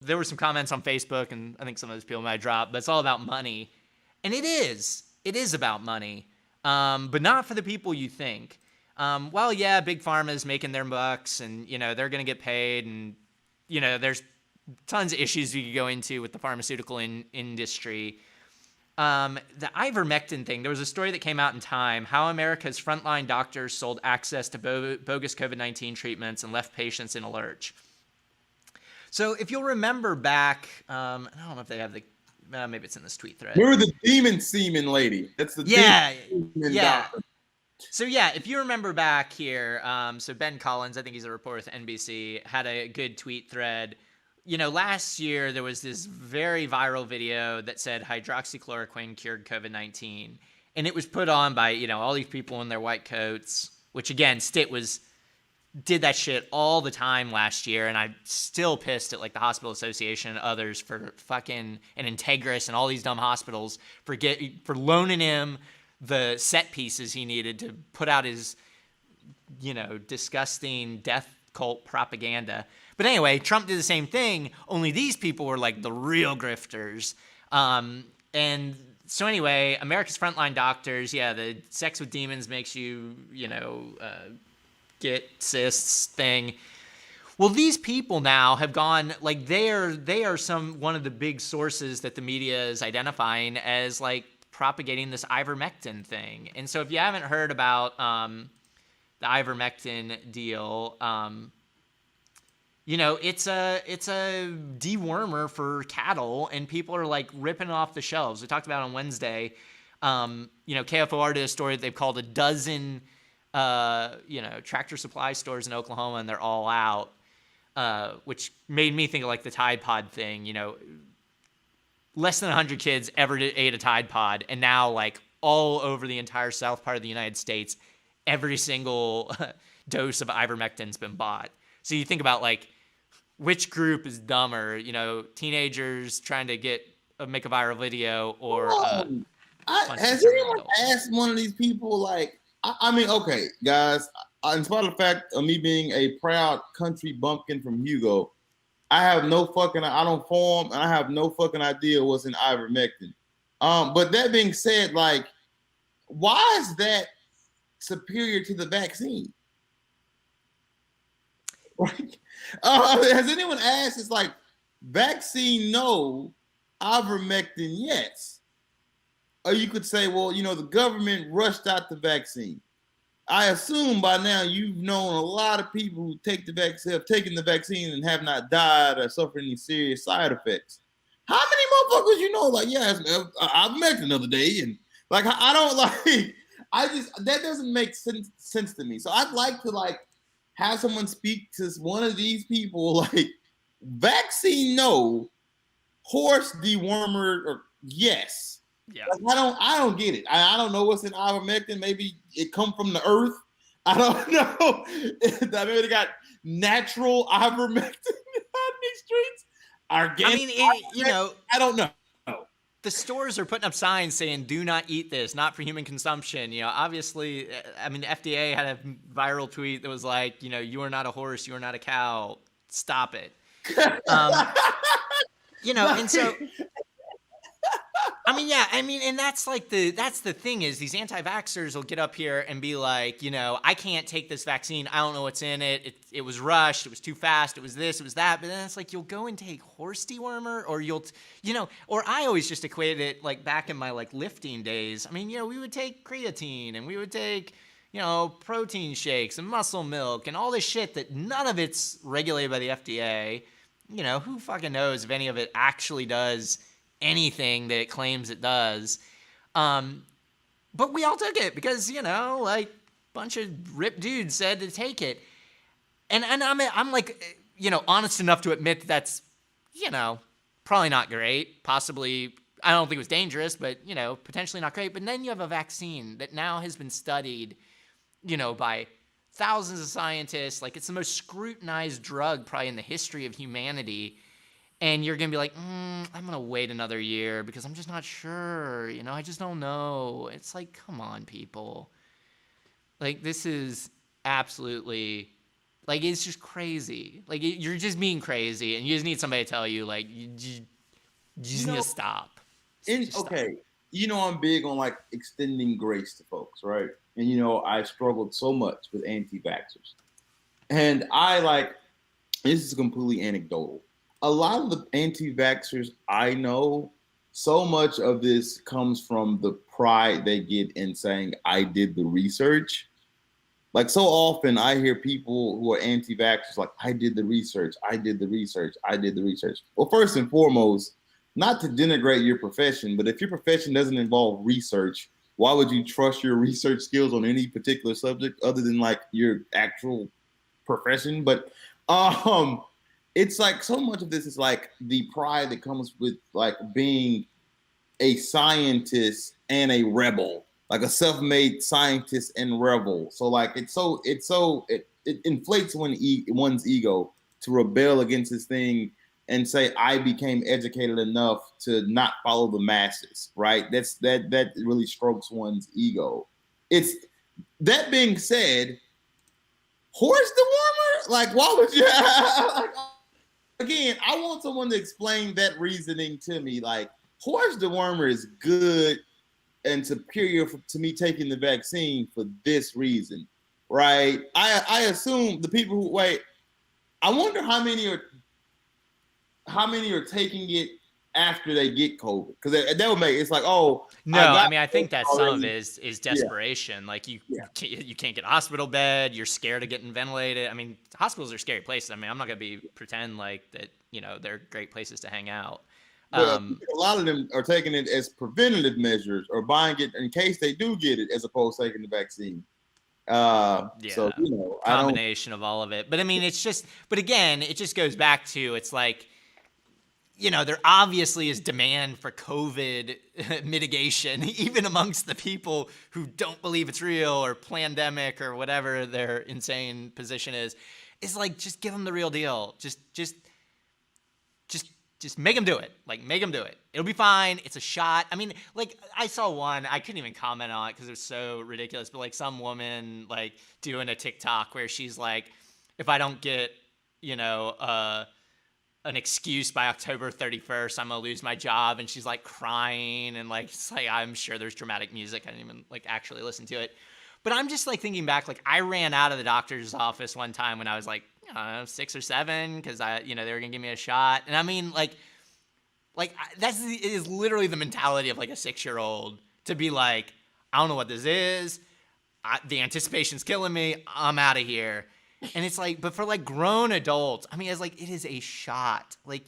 there were some comments on Facebook, and I think some of those people might drop, but it's all about money. And it is about money, but not for the people you think. Well, yeah, Big Pharma is making their bucks, and, they're going to get paid, and, there's tons of issues we could go into with the pharmaceutical industry. The ivermectin thing, there was a story that came out in Time, how America's frontline doctors sold access to bogus COVID-19 treatments and left patients in a lurch. So if you'll remember back, I don't know if they have the, maybe it's in this tweet thread. Remember the demon semen lady? That's the demon doctor. So yeah, if you remember back here, so Ben Collins, I think he's a reporter with NBC, had a good tweet thread. Last year there was this very viral video that said hydroxychloroquine cured COVID-19. And it was put on by, all these people in their white coats, which again, Stitt did that shit all the time last year. And I'm still pissed at like the Hospital Association and others for fucking, and Integris and all these dumb hospitals for loaning him the set pieces he needed to put out his, disgusting death cult propaganda. But anyway, Trump did the same thing, only these people were like the real grifters. And so anyway, America's frontline doctors, the sex with demons makes you, get cysts thing. Well, these people now have gone, like, they are one of the big sources that the media is identifying as, like, propagating this ivermectin thing. And so if you haven't heard about the ivermectin deal, it's a dewormer for cattle, and people are like ripping it off the shelves. We talked about it on Wednesday. KFOR did a story that they've called a dozen, Tractor Supply stores in Oklahoma, and they're all out, which made me think of like the Tide Pod thing. Less than 100 kids ever ate a Tide Pod, and now like all over the entire south part of the United States, every single dose of ivermectin's been bought. So you think about like which group is dumber, teenagers trying to make a viral video, or has anyone asked one of these people like, I mean, okay, guys, in spite of the fact of me being a proud country bumpkin from Hugo, I don't form, and I have no fucking idea what's in ivermectin. But that being said, like, why is that superior to the vaccine? Like, has anyone asked? It's like, vaccine no, ivermectin yes. Or you could say, well, the government rushed out the vaccine. I assume by now you've known a lot of people who have taken the vaccine and have not died or suffered any serious side effects. How many motherfuckers like, ivermectin the other day, and like I don't like. That doesn't make sense to me. So I'd like to like have someone speak to one of these people like, vaccine no, horse dewormer or yes. Yeah. Like, I don't get it. I don't know what's in ivermectin. Maybe it come from the earth. I don't know. Maybe they got natural ivermectin on these streets. Organic. I don't know. The stores are putting up signs saying, do not eat this, not for human consumption. Obviously, the FDA had a viral tweet that was like, you are not a horse, you are not a cow. Stop it. And so, and that's the thing is these anti-vaxxers will get up here and be like, I can't take this vaccine. I don't know what's in it. It was rushed. It was too fast. It was this, it was that. But then it's like, you'll go and take horse dewormer, or or I always just equated it like back in my like lifting days. We would take creatine, and we would take, protein shakes and muscle milk and all this shit that none of it's regulated by the FDA. Who fucking knows if any of it actually does anything that it claims it does. But we all took it because, like a bunch of ripped dudes said to take it. And I'm like, honest enough to admit that's, probably not great. Possibly, I don't think it was dangerous, but, potentially not great. But then you have a vaccine that now has been studied, by thousands of scientists. Like, it's the most scrutinized drug probably in the history of humanity. And you're going to be like, I'm going to wait another year because I'm just not sure. I just don't know. It's like, come on, people. Like, this is absolutely, Like, it's just crazy. Like, you're just being crazy, and you just need somebody to tell you, like, you just need to stop. Okay, I'm big on like extending grace to folks, right? And I struggled so much with anti-vaxxers, and this is completely anecdotal. A lot of the anti-vaxxers I know, so much of this comes from the pride they get in saying, I did the research. Like, so often I hear people who are anti-vaxxers like, I did the research, I did the research, I did the research. Well, first and foremost, not to denigrate your profession, but if your profession doesn't involve research, why would you trust your research skills on any particular subject other than like your actual profession? But it's like so much of this is like the pride that comes with like being a scientist and a rebel, like a self-made scientist and rebel. So like it inflates one's ego to rebel against this thing and say, I became educated enough to not follow the masses, right? That really strokes one's ego. It's that being said, horse dewormer? Like, why would you? Again, I want someone to explain that reasoning to me. Like, horse dewormer is good and superior to me taking the vaccine for this reason, right? I assume the people who wait. I wonder how many are taking it after they get COVID, because that would make it's like, oh, no, I mean, I think that some of it is desperation. Yeah. Like you can't get a hospital bed. You're scared of getting ventilated. I mean, hospitals are scary places. I mean, I'm not gonna pretend like that. They're great places to hang out. But a lot of them are taking it as preventative measures or buying it in case they do get it, as opposed to taking the vaccine. So combination of all of it. But I mean, but again, it just goes back to, it's like, there obviously is demand for COVID mitigation, even amongst the people who don't believe it's real or pandemic or whatever their insane position is. It's like, just give them the real deal. Just make them do it. Like, make them do it. It'll be fine. It's a shot. I mean, like, I saw one, I couldn't even comment on it because it was so ridiculous, but like some woman like doing a TikTok where she's like, if I don't get, an excuse by October 31st, I'm gonna lose my job. And she's like crying, and like, it's like, I'm sure there's dramatic music. I didn't even like actually listen to it. But I'm just like thinking back, like I ran out of the doctor's office one time when I was like, 6 or 7, because they were gonna give me a shot. And I mean, like it is literally the mentality of like a 6-year-old to be like, I don't know what this is. The anticipation's killing me. I'm out of here. And it's like, but for like grown adults, I mean, it's like, it is a shot. Like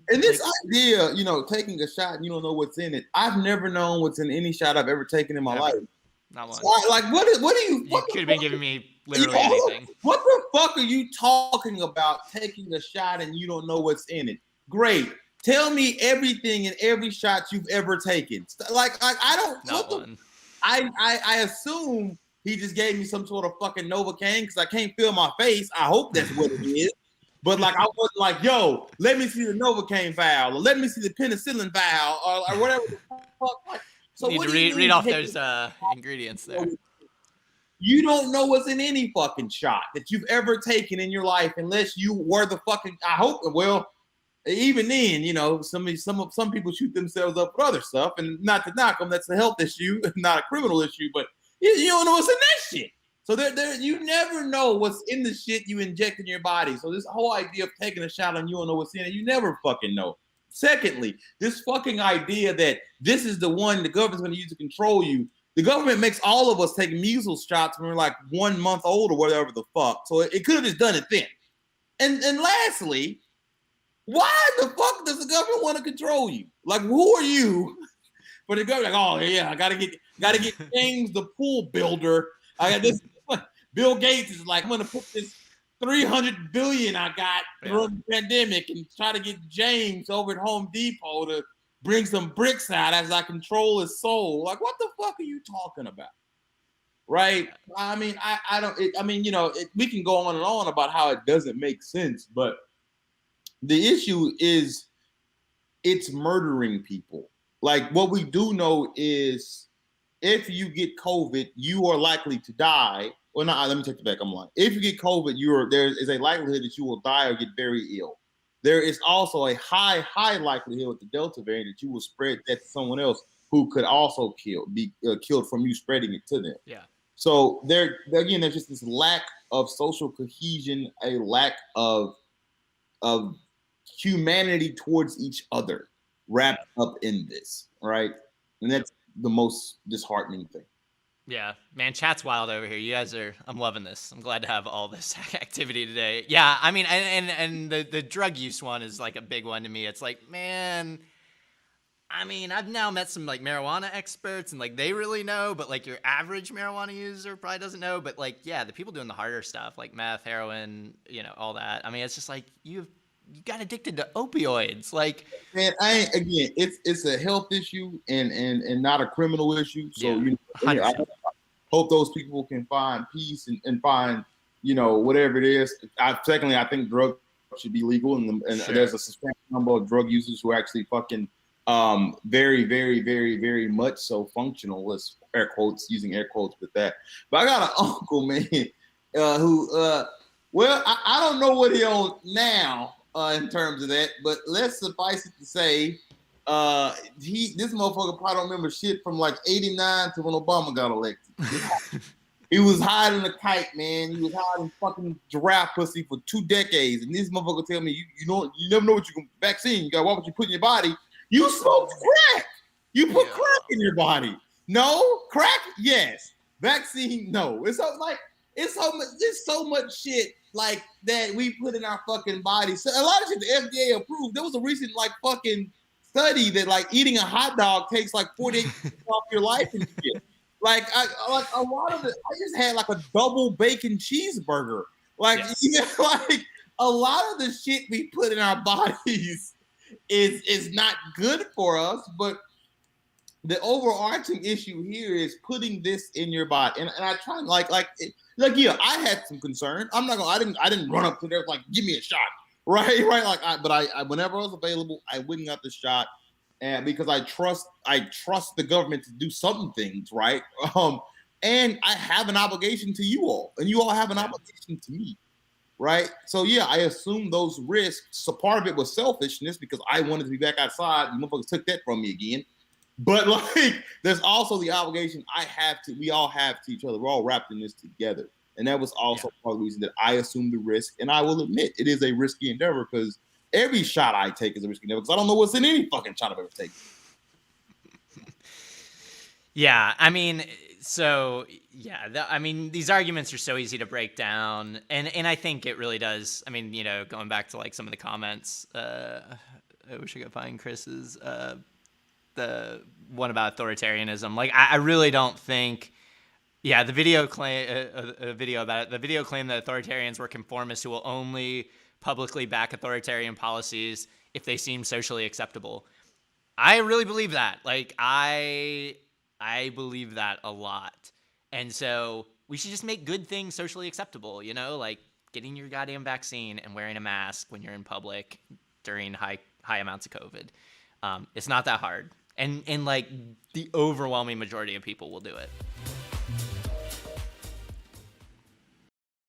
and this idea, taking a shot and you don't know what's in it. I've never known what's in any shot I've ever taken in my life. Not one. So like, what do you? You could have been giving me literally anything. What the fuck are you talking about? Taking a shot and you don't know what's in it? Great. Tell me everything in every shot you've ever taken. Like I don't. Not one. I assume he just gave me some sort of fucking Novocaine because I can't feel my face. I hope that's what it is. But like, I wasn't like, yo, let me see the Novocaine vial, or let me see the penicillin vial, or whatever the fuck. Like, so you need to read off those ingredients there. You don't know what's in any fucking shot that you've ever taken in your life unless you were the fucking. I hope. Well, even then, some people shoot themselves up for other stuff, and not to knock them, that's a health issue, not a criminal issue, but. You don't know what's in that shit. So you never know what's in the shit you inject in your body. So this whole idea of taking a shot and you don't know what's in it, you never fucking know. Secondly, this fucking idea that this is the one the government's going to use to control you. The government makes all of us take measles shots when we're like 1 month old or whatever the fuck. So it could have just done it then. And lastly, why the fuck does the government want to control you? Like, who are you? But the government, like, oh yeah, I gotta get James the pool builder. I got this. Bill Gates is like, I'm gonna put this $300 billion I got during the pandemic and try to get James over at Home Depot to bring some bricks out as I control his soul. Like, what the fuck are you talking about? Right? I mean, I don't. We can go on and on about how it doesn't make sense, but the issue is it's murdering people. Like, what we do know is if you get COVID, you are likely to die. Well, no, let me take it back. I'm lying. If you get COVID, there is a likelihood that you will die or get very ill. There is also a high likelihood with the Delta variant that you will spread that to someone else who could also be killed from you spreading it to them. Yeah. So there again, there's just this lack of social cohesion, a lack of humanity towards each other wrapped up in this, right? And that's the most disheartening thing. Yeah, man, chat's wild over here. You guys I'm loving this. I'm glad to have all this activity today. Yeah, I mean, and the drug use one is like a big one to me. It's like, man, I mean, I've now met some like marijuana experts and like they really know, but like your average marijuana user probably doesn't know. But like, yeah, the people doing the harder stuff like meth, heroin, all that. I mean, it's just like you got addicted to opioids. Like, man, it's a health issue and not a criminal issue. So I hope those people can find peace and find whatever it is. Secondly, I think drugs should be legal, and Sure. There's a substantial number of drug users who are actually fucking very, very, very, very much so functional. Let's using air quotes with that. But I got an uncle, man, who well, I don't know what he owns now in terms of that, but let's suffice it to say, this motherfucker probably don't remember shit from like '89 to when Obama got elected. He was hiding a kite, man. He was hiding fucking giraffe pussy for 2 decades, and this motherfucker tell me, you never know what you can vaccine. You got what you put in your body. You smoked crack. You put crack in your body. No crack. Yes. Vaccine. No. It's so much shit like that we put in our fucking bodies. So a lot of shit the FDA approved. There was a recent like fucking study that like eating a hot dog takes like 48 off your life and shit. Like a lot of it, I just had like a double bacon cheeseburger. Like like a lot of the shit we put in our bodies is not good for us. But the overarching issue here is putting this in your body. And I try yeah, I had some concern. I'm not gonna. I didn't run up to there like give me a shot, right. Like, I whenever I was available, I went and got the shot, and because I trust the government to do some things, right. And I have an obligation to you all, and you all have an obligation to me, right. So yeah, I assume those risks. So part of it was selfishness because I wanted to be back outside. You motherfuckers took that from me again. But like, there's also the obligation we all have to each other. We're all wrapped in this together. And that was also part of the reason that I assumed the risk. And I will admit it is a risky endeavor because every shot I take is a risky endeavor because I don't know what's in any fucking shot I've ever taken. Yeah, I mean, these arguments are so easy to break down. And I think it really does. I mean, going back to like some of the comments, I wish I could find Chris's, the one about authoritarianism. Like, I really don't think, the video claim, a video about it, the video claimed that authoritarians were conformists who will only publicly back authoritarian policies if they seem socially acceptable. I really believe that. Like, I believe that a lot. And so we should just make good things socially acceptable, like getting your goddamn vaccine and wearing a mask when you're in public during high amounts of COVID. It's not that hard. And like the overwhelming majority of people will do it.